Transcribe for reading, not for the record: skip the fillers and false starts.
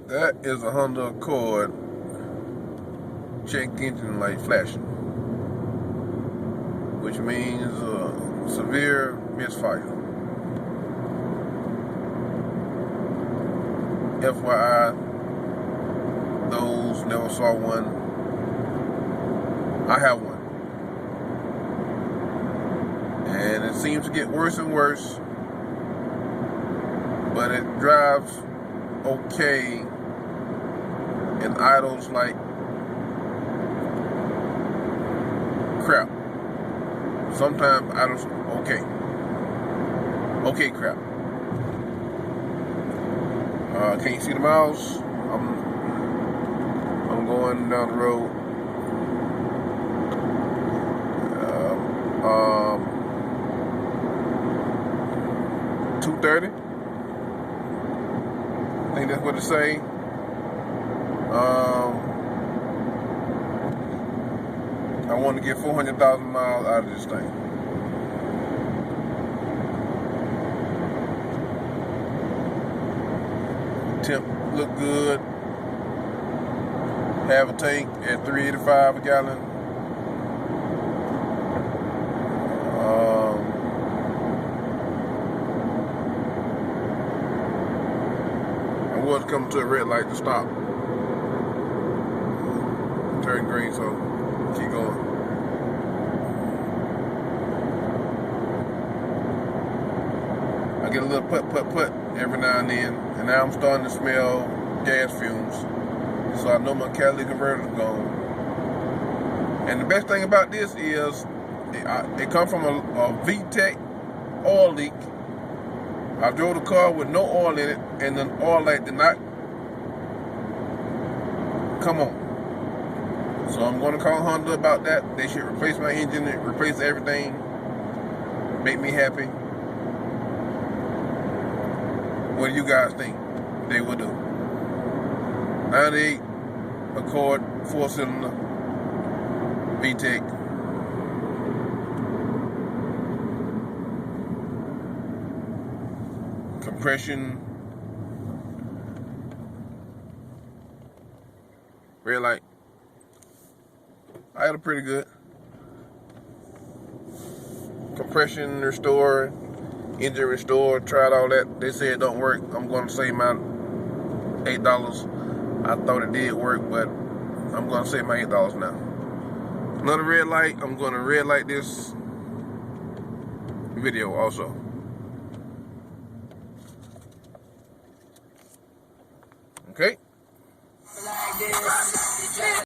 That is a Honda Accord check engine light flashing, which means severe misfire. FYI, those never saw one, I have one. And it seems to get worse and worse, but it drives okay and idles like crap. Sometimes idles okay crap. Can you see the miles? I'm going down the road. 230. I think that's what it say. I want to get 400,000 miles out of this thing. Temp look good. Have a tank at 385 a gallon. I was coming to a red light to stop. Turn green, so keep going. I get a little put every now and then, and now I'm starting to smell gas fumes. So I know my catalytic converter is gone. And the best thing about this is it comes from a VTEC oil leak. I drove the car with no oil in it, and the oil light did not come on. So I'm going to call Honda about that. They should replace my engine, replace everything, make me happy. What do you guys think they will do? 98 Accord 4-cylinder VTEC. Compression, red light. I had a pretty good compression restore, engine restore. Tried all that. They said it don't work. I'm going to save my $8. I thought it did work, but I'm going to save my $8 now. Another red light. I'm going to red light this video also. Okay.